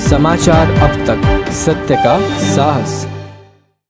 समाचार अब तक, सत्य का साहस।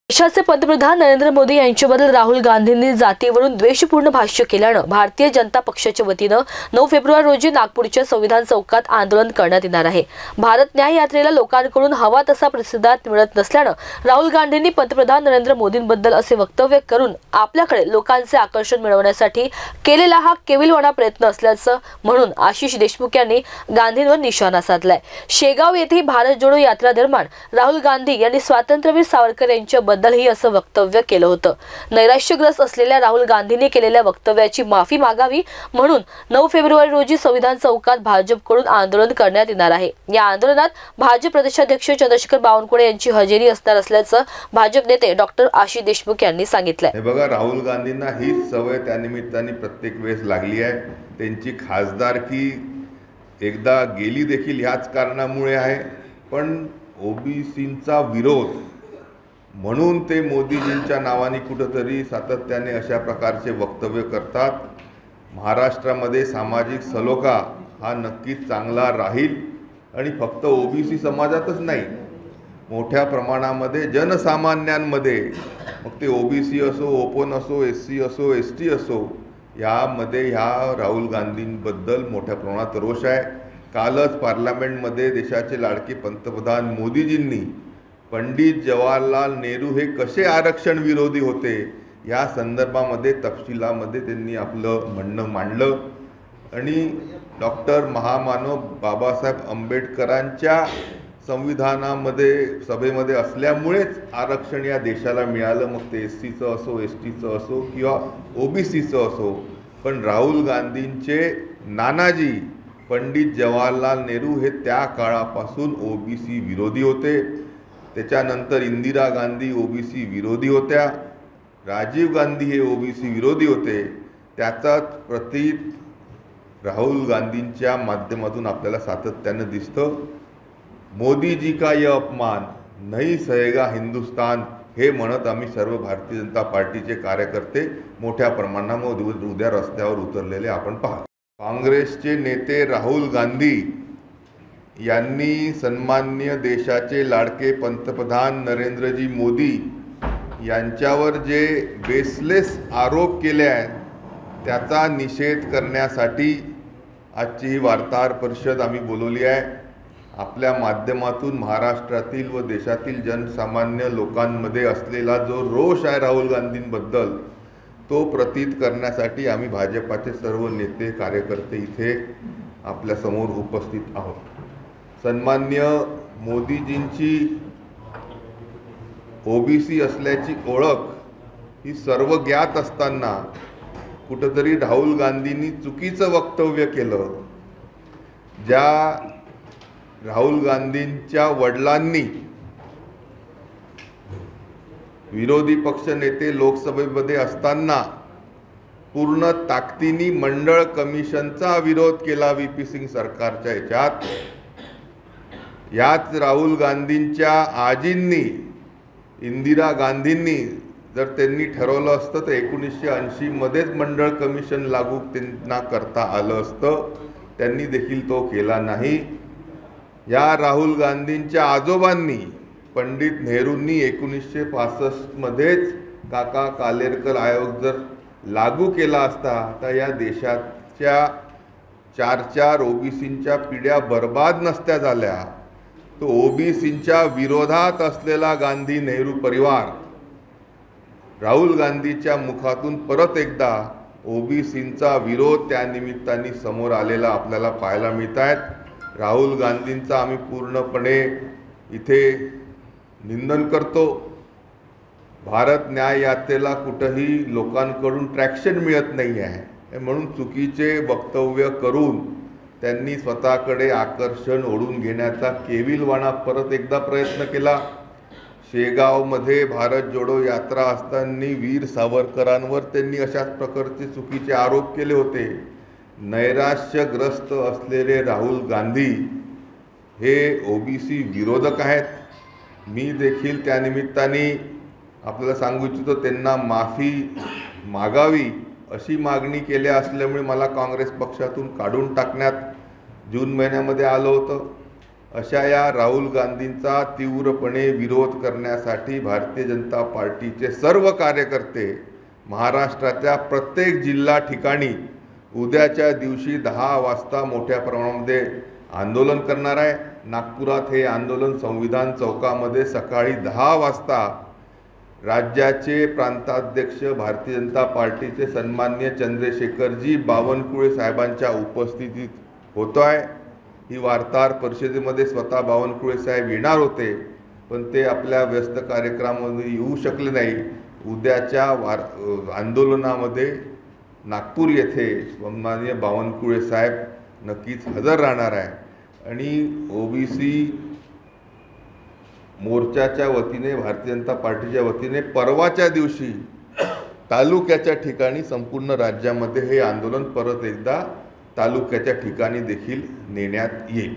देशाचे पंतप्रधान नरेंद्र मोदी यांच्याबद्दल राहुल गांधींनी जातीवरून द्वेषपूर्ण भाष्य केल्यानं भारतीय जनता पक्षाच्या वतीनं 9 फेब्रुवारी रोजी नागपूरच्या संविधान चौकात आंदोलन करण्यात येणार आहे। भारत न्याय यात्रेला लोकांकडून हवा तसा प्रतिसाद मिळत नसल्यानं राहुल गांधींनी पंतप्रधान नरेंद्र मोदींबद्दल असे वक्तव्य करून आपल्याकडे लोकांचे आकर्षण मिळवण्यासाठी केलेला हा केविलवाणा प्रयत्न असल्याचं म्हणून आशिष देशमुख यांनी गांधींवर निशाणा साधलाय। शेगाव येथे भारत जोडो यात्रा दरम्यान राहुल गांधी यांनी स्वातंत्र्यवीर सावरकर यांच्या ही असं वक्तव्य केलं होतं। नैराश्यग्रस्त असलेल्या राहुल गांधींनी केलेल्या वक्तव्याची माफी मागावी म्हणून 9 फेब्रुवारी रोजी संविधान चौकात भाजपकडून आंदोलन करण्यात येणार आहे। या आंदोलनात भाजप प्रदेशाध्यक्ष चंद्रशेखर बावनकुळे यांची हजेरी असणार असल्याचं भाजप नेते डॉक्टर आशिष देशमुख यांनी सांगितलंय। हे बघा, राहुल गांधींना ही सवय त्यानिमित्ताने प्रत्येक वेळेस लागली आहे। त्यांची खासदारकी एकदा गेली देखील ह्याच कारणामुळे आहे, पण ओबीसींचा विरोध म्हणून ते मोदीजींच्या नावाने कुठेतरी सातत्याने अशा प्रकारचे वक्तव्य करतात। महाराष्ट्रामध्ये सामाजिक सलोखा हा नक्कीच चांगला राहील आणि फक्त ओबीसी समाजातच नाही, मोठ्या प्रमाणामध्ये जनसामान्यांमध्ये, मग ते ओबीसी असो, ओपन असो, एससी असो, एसटी असो, यामध्ये ह्या राहुल गांधींबद्दल मोठ्या प्रमाणात रोष आहे। कालच पार्लमेंटमध्ये देशाचे लाडके पंतप्रधान मोदीजींनी पंडित जवाहरलाल नेहरू हे कसे आरक्षण विरोधी होते या संदर्भामध्ये तपशिलामध्ये त्यांनी आपलं म्हणणं मांडलं आणि डॉक्टर महामानव बाबासाहेब आंबेडकरांच्या संविधानामध्ये सभेमध्ये असल्यामुळेच आरक्षण या देशाला मिळालं, मग ते एससीचं असो, एसटीचं असो किंवा ओबीसीचं असो। पण राहुल गांधींचे नानाजी पंडित जवाहरलाल नेहरू हे त्या काळापासून ओबीसी विरोधी होते। त्याच्यानंतर इंदिरा गांधी ओबीसी विरोधी होत्या, राजीव गांधी हे ओबीसी विरोधी होते। त्याचाच प्रतीक राहुल गांधींच्या माध्यमातून आपल्याला सातत्यानं दिसतं। मोदी जी का ये अपमान नहीं सहेगा हिंदुस्तान हे म्हणत आम्ही सर्व भारतीय जनता पार्टीचे कार्यकर्ते मोठ्या प्रमाणामध्ये उद्या रस्त्यावर उतरलेले आपण पाहतो। काँग्रेसचे नेते राहुल गांधी यांनी सन्माननीय देशाचे लाडके पंतप्रधान नरेंद्रजी मोदी यांच्यावर जे बेसलेस आरोप केले आहेत त्याचा निषेध करण्यासाठी आजची ही वार्ताहर परिषद आम्ही बोलवली आहे। आपल्या माध्यमातून महाराष्ट्रातील व देशातील जनसामान्य लोकांमध्ये असलेला जो रोष आहे राहुल गांधींबद्दल तो प्रतीत करण्यासाठी आम्ही भाजपाचे सर्व नेते कार्यकर्ते इथे आपल्यासमोर उपस्थित आहोत। सन्मान्य मोदीजींची ओबीसी असल्याची ओळख ही सर्व ज्ञात असताना कुठेतरी राहुल गांधींनी चुकीचं वक्तव्य केलं। ज्या राहुल गांधींच्या वडिलांनी विरोधी पक्ष नेते लोकसभेमध्ये असताना पूर्ण ताकदीने मंडळ कमिशनचा विरोध केला व्हीपी सिंग सरकारच्या ह्याच्यात, याच राहुल गांधींच्या आजींनी इंदिरा गांधींनी जर त्यांनी ठरवलं असतं तर 1980 मध्येच मंडळ कमिशन लागू त्यांना करता आलं असतं, त्यांनी देखील तो केला नाही। या राहुल गांधींच्या आजोबांनी पंडित नेहरूंनी 1965 मध्येच काका कालेरकर आयोग जर लागू केला असता तर या देशाच्या 4 ओबीसींच्या पिढ्या बर्बाद नसत्या झाल्या। तो ओबीसींच्या विरोधात असलेला गांधी नेहरू परिवार राहुल गांधीच्या मुखातून परत एकदा ओबीसींचा विरोध त्या निमित्ताने समोर आलेला आपल्याला पाहायला मिळत आहे। राहुल गांधींचा आम्ही पूर्णपणे इथे निंदन करतो। भारत न्याय यात्रेला कुठेही लोकांकडून ट्रॅक्शन मिळत नाही आहे, म्हणून चुकीचे वक्तव्य करून त्यांनी स्वतःकडे आकर्षण ओढून घेण्याचा केविलवाणा परत एकदा प्रयत्न केला। शेगावमध्ये भारत जोडो यात्रा असताना वीर सावरकरांवर त्यांनी अशाच प्रकारचे चुकीचे आरोप केले होते। नैराश्यग्रस्त असलेले राहुल गांधी हे ओबीसी विरोधक आहेत। मी देखील त्या निमित्ताने आपल्याला सांगू इच्छितो त्यांना माफी मागावी अशी मागणी केली असल्यामुळे मला काँग्रेस पक्षातून काढून टाकण्यात जून महिन्यामध्ये आलं होतं। अशा या राहुल गांधींचा तीव्रपणे विरोध करण्यासाठी भारतीय जनता पार्टीचे सर्व कार्यकर्ते महाराष्ट्राच्या प्रत्येक जिल्हा ठिकाणी उद्याच्या दिवशी 10 वाजता मोठ्या प्रमाणामध्ये आंदोलन करणार आहे। नागपुरात हे आंदोलन संविधान चौकामध्ये सकाळी 10 वाजता राज्याचे प्रांताध्यक्ष भारतीय जनता पार्टीचे सन्माननीय चंद्रशेखरजी बावनकुळे साहेबांच्या उपस्थितीत होतो आहे। ही वार्ताहर परिषदेमध्ये स्वतः बावनकुळे साहेब येणार होते, पण ते आपल्या व्यस्त कार्यक्रमामध्ये येऊ शकले नाही। उद्याच्या आंदोलनामध्ये नागपूर येथे सन्माननीय बावनकुळे साहेब नक्कीच हजर राहणार आहे आणि ओबीसी मोर्चाच्या वतीने भारतीय जनता पार्टीच्या वतीने परवाच्या दिवशी तालुक्याच्या ठिकाणी संपूर्ण राज्यामध्ये हे आंदोलन परत एकदा तालुक्याच्या ठिकाणी देखील नेण्यात येईल।